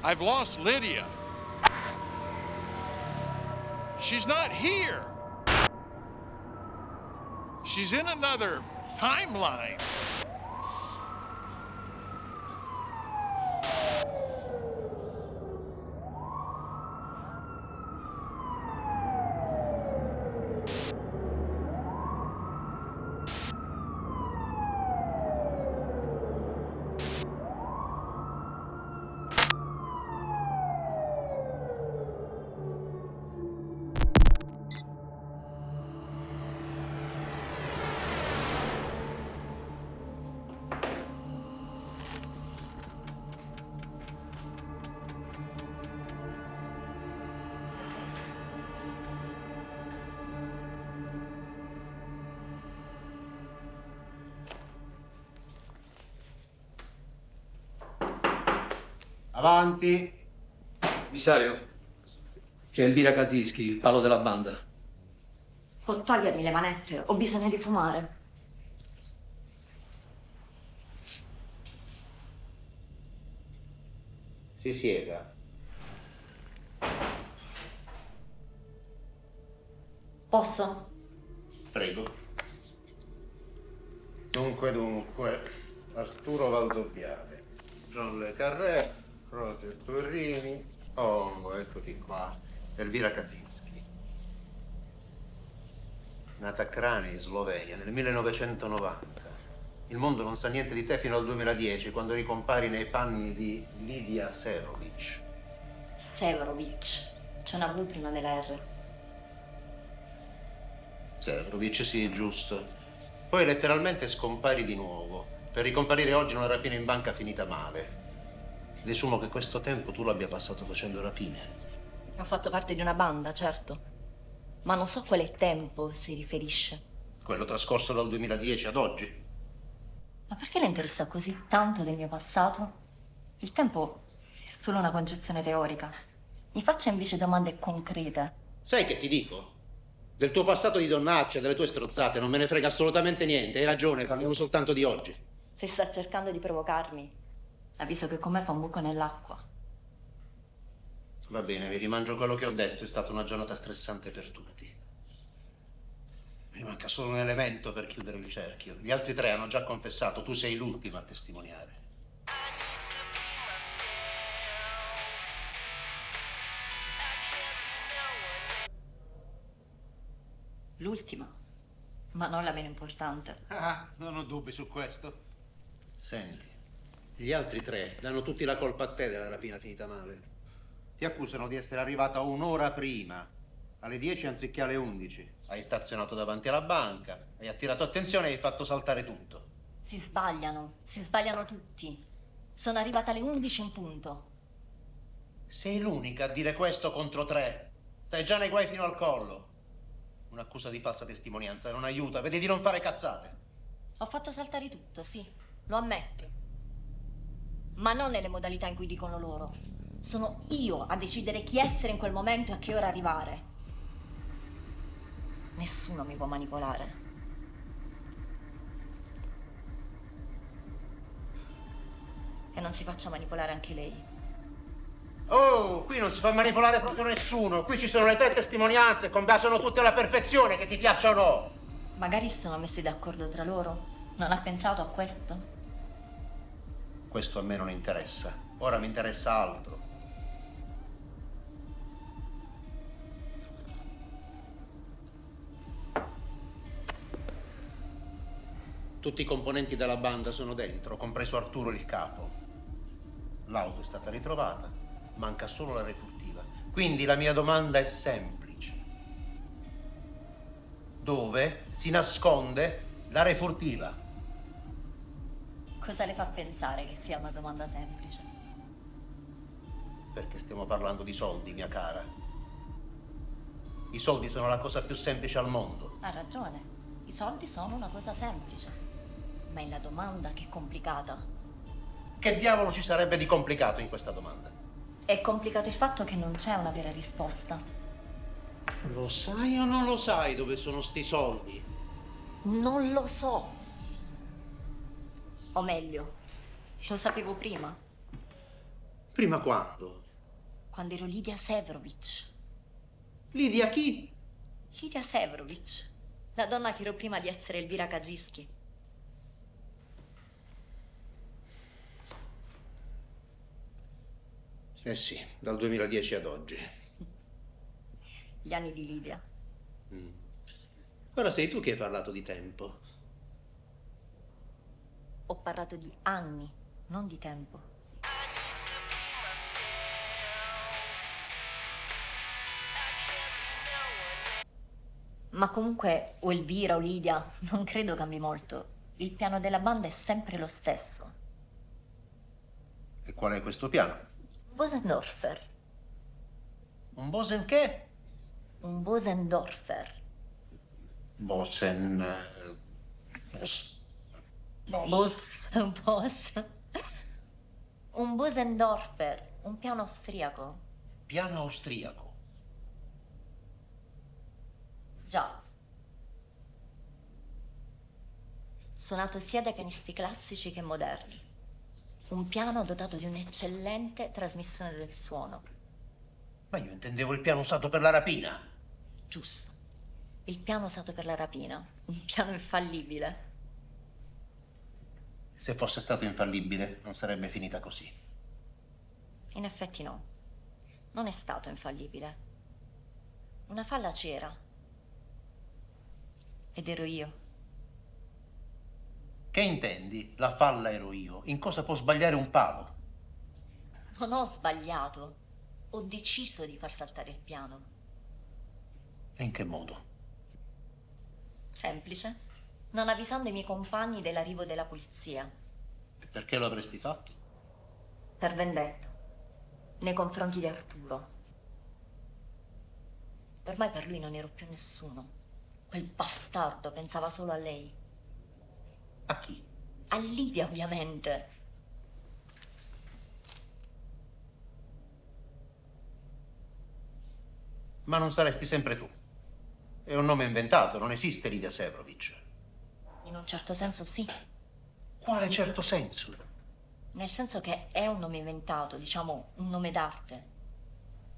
I've lost Lydia. She's not here. She's in another timeline. Avanti. Commissario, c'è Elvira Kazinski, il palo della banda. Può togliermi le manette, ho bisogno di fumare. Si sieda. Posso? Prego. Dunque, Arturo Valdobbiade, John Le Carré, Roger Torrini, eccoti qua, Elvira Kazinski. Nata a Krani, Slovenia, nel 1990. Il mondo non sa niente di te fino al 2010, quando ricompari nei panni di Lidia Severovic. Severovic. C'è una V prima della R. Severovic, sì, giusto. Poi letteralmente scompari di nuovo, per ricomparire oggi in una rapina in banca finita male. Desumo che questo tempo tu l'abbia passato facendo rapine. Ho fatto parte di una banda, certo. Ma non so quale tempo si riferisce. Quello trascorso dal 2010 ad oggi. Ma perché le interessa così tanto del mio passato? Il tempo è solo una concezione teorica. Mi faccia invece domande concrete. Sai che ti dico? Del tuo passato di donnaccia, delle tue strozzate, non me ne frega assolutamente niente. Hai ragione, parliamo soltanto di oggi. Se sta cercando di provocarmi, avviso che con me fa un buco nell'acqua. Va bene, vi rimangio quello che ho detto. È stata una giornata stressante per tutti. Mi manca solo un elemento per chiudere il cerchio. Gli altri tre hanno già confessato, tu sei l'ultima a testimoniare. L'ultima, ma non la meno importante. Ah, non ho dubbi su questo. Senti, gli altri tre danno tutti la colpa a te della rapina finita male. Ti accusano di essere arrivata un'ora prima, alle 10 anziché alle 11. Hai stazionato davanti alla banca, hai attirato attenzione e hai fatto saltare tutto. Si sbagliano tutti. Sono arrivata alle 11 in punto. Sei l'unica a dire questo contro tre. Stai già nei guai fino al collo. Un'accusa di falsa testimonianza non aiuta, vedi di non fare cazzate. Ho fatto saltare tutto, sì, lo ammetto. Ma non nelle modalità in cui dicono loro. Sono io a decidere chi essere in quel momento e a che ora arrivare. Nessuno mi può manipolare. E non si faccia manipolare anche lei. Oh, qui non si fa manipolare proprio nessuno. Qui ci sono le tre testimonianze, combaciano tutte alla perfezione, che ti piacciono o no. Magari si sono messi d'accordo tra loro. Non ha pensato a questo? Questo a me non interessa. Ora mi interessa altro. Tutti i componenti della banda sono dentro, compreso Arturo il capo. L'auto è stata ritrovata, manca solo la refurtiva. Quindi la mia domanda è semplice. Dove si nasconde la refurtiva? Cosa le fa pensare che sia una domanda semplice? Perché stiamo parlando di soldi, mia cara. I soldi sono la cosa più semplice al mondo. Ha ragione. I soldi sono una cosa semplice. Ma è la domanda che è complicata. Che diavolo ci sarebbe di complicato in questa domanda? È complicato il fatto che non c'è una vera risposta. Lo sai o non lo sai dove sono sti soldi? Non lo so. O meglio, lo sapevo prima. Prima quando? Quando ero Lidia Severovic. Lidia chi? Lidia Severovic, la donna che ero prima di essere Elvira Kaziski. Eh sì, dal 2010 ad oggi. Gli anni di Lidia. Ora sei tu che hai parlato di tempo. Ho parlato di anni, non di tempo. Ma comunque, o Elvira o Lidia, non credo cambi molto. Il piano della banda è sempre lo stesso. E qual è questo piano? Bosendorfer. Un Bosen che? Un Bosendorfer. Bosen... Boss. Un Bosendorfer, un piano austriaco. Piano austriaco. Già. Suonato sia dai pianisti classici che moderni. Un piano dotato di un'eccellente trasmissione del suono. Ma io intendevo il piano usato per la rapina. Giusto. Il piano usato per la rapina. Un piano infallibile. Se fosse stato infallibile, non sarebbe finita così. In effetti no. Non è stato infallibile. Una falla c'era. Ed ero io. Che intendi? La falla ero io. In cosa può sbagliare un palo? Non ho sbagliato. Ho deciso di far saltare il piano. E in che modo? Semplice. Non avvisando i miei compagni dell'arrivo della polizia. E perché lo avresti fatto? Per vendetta. Nei confronti di Arturo. Ormai per lui non ero più nessuno. Quel bastardo pensava solo a lei. A chi? A Lidia, ovviamente. Ma non saresti sempre tu. È un nome inventato, non esiste Lidia Severovic. In un certo senso sì. Quale certo senso? Nel senso che è un nome inventato, diciamo un nome d'arte.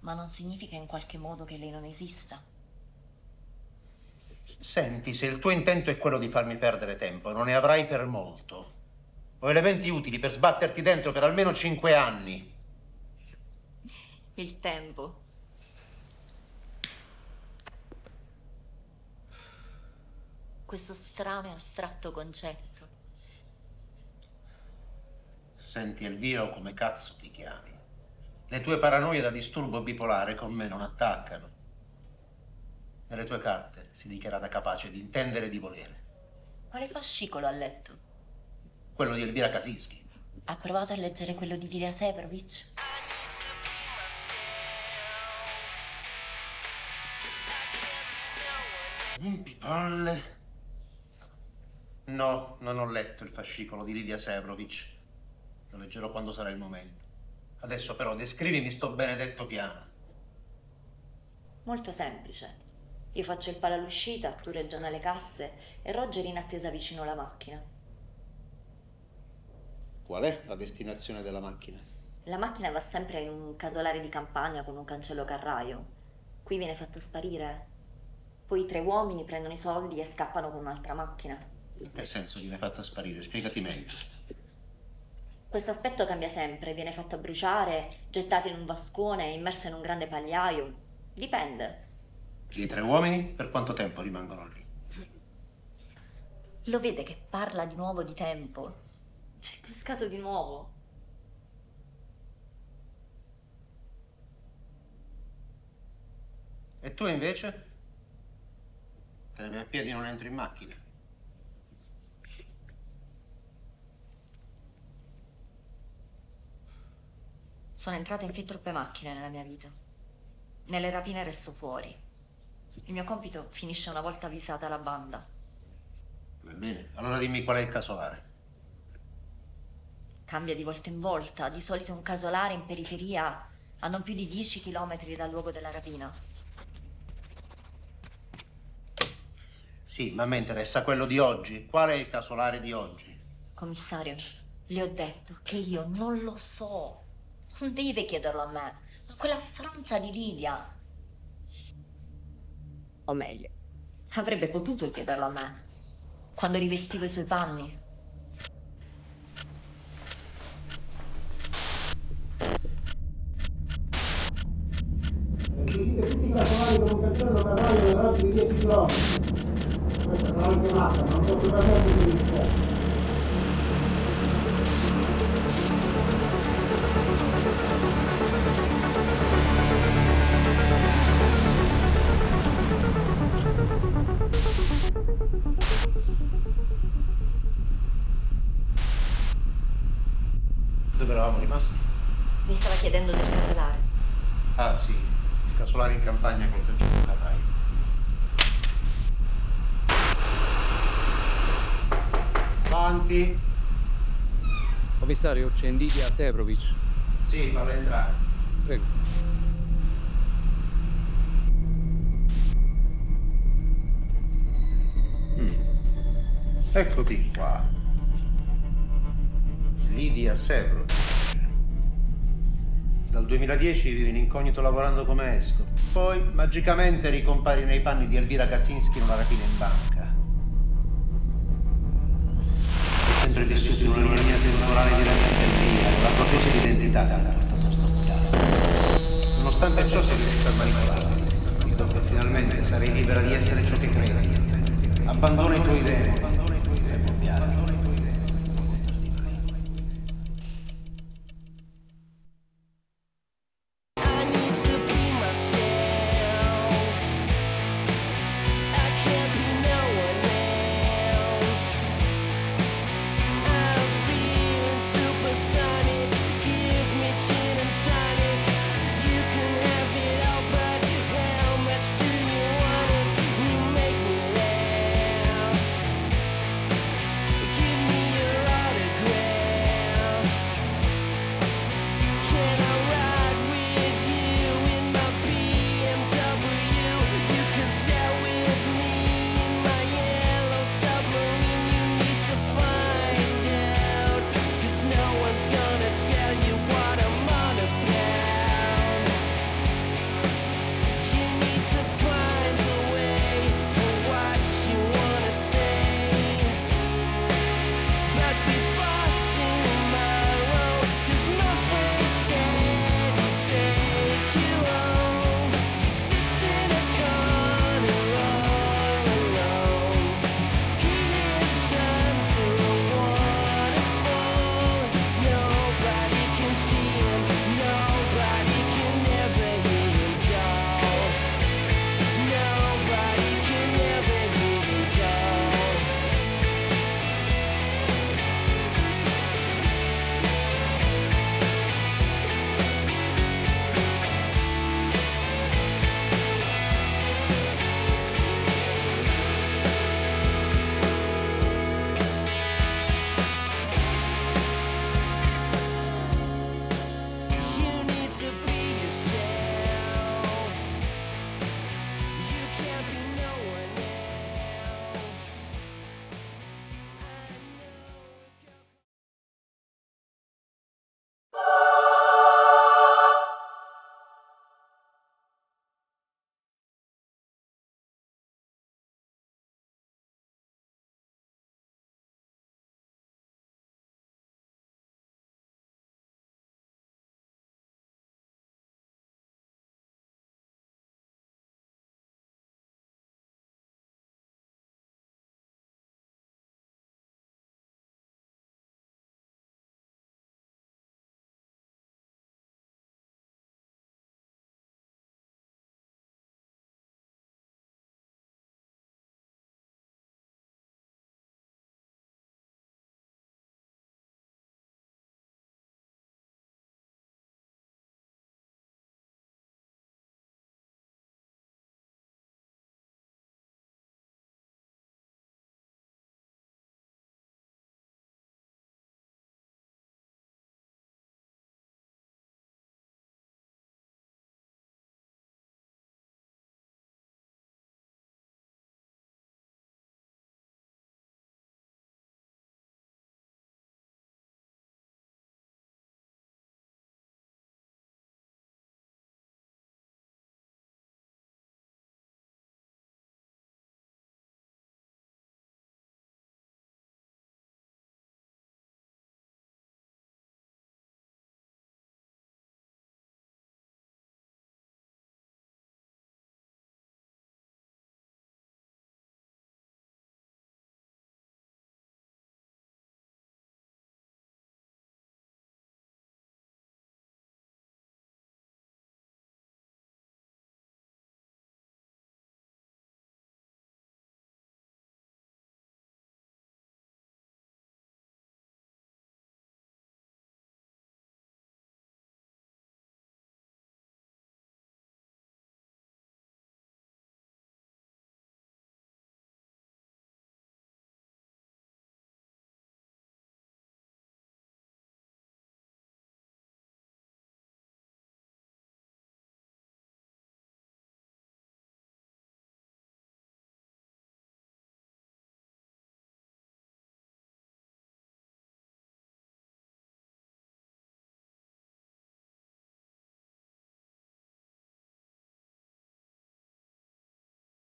Ma non significa in qualche modo che lei non esista. Senti, se il tuo intento è quello di farmi perdere tempo, non ne avrai per molto. Ho elementi utili per sbatterti dentro per almeno 5 anni. Il tempo. Questo strano e astratto concetto. Senti, Elvira, o come cazzo ti chiami? Le tue paranoie da disturbo bipolare con me non attaccano. Nelle tue carte si dichiarata capace di intendere e di volere. Quale fascicolo ha letto? Quello di Elvira Kaczynski. Ha provato a leggere quello di Lidia Severovic? Rompipalle. No, non ho letto il fascicolo di Lidia Severovic. Lo leggerò quando sarà il momento. Adesso però descrivimi sto benedetto piano. Molto semplice. Io faccio il palo all'uscita, Arturo è già nelle casse e Roger in attesa vicino alla macchina. Qual è la destinazione della macchina? La macchina va sempre in un casolare di campagna con un cancello carraio. Qui viene fatta sparire. Poi 3 uomini prendono i soldi e scappano con un'altra macchina. In che senso viene fatta sparire? Spiegati meglio. Questo aspetto cambia sempre, viene fatta bruciare, gettata in un vascone, immersa in un grande pagliaio. Dipende. I 3 uomini per quanto tempo rimangono lì? Lo vede che parla di nuovo di tempo. C'è cascato di nuovo. E tu invece? Te ne vai a piedi e non entri in macchina. Sono entrata in fin troppe macchine nella mia vita. Nelle rapine resto fuori. Il mio compito finisce una volta avvisata la banda. Va bene, allora dimmi qual è il casolare. Cambia di volta in volta, di solito un casolare in periferia a non più di 10 chilometri dal luogo della rapina. Sì, ma a me interessa quello di oggi. Qual è il casolare di oggi? Commissario, le ho detto che io non lo so. Non deve chiederlo a me, a quella stronza di Lidia. O meglio, avrebbe potuto chiederlo a me, quando rivestivo i suoi panni. Tutti i casolari con un cancello carraio del raggio di 10 km. Questa sarà anche matta, ma non posso permettermi di rischiare. Dove eravamo rimasti? Mi stava chiedendo del casolare. Ah sì, il casolare in campagna col cancello carraio. Avanti. Commissario, c'è Lidia Seprovic. Sì, falla entrare. Prego. Eccoti qua. Lidia Severovic. Dal 2010 vivi in incognito lavorando come esco. Poi magicamente ricompari nei panni di Elvira Kaczynski in una rapina in banca. Hai sempre vissuto in una linea temporale diversa da Elvira e la tua presa di identità ti ha portato a storpiare. Nonostante ciò sei riuscito a manipolarti. Credo che finalmente sarai libera di essere ciò che credi. Abbandona i tuoi demoni.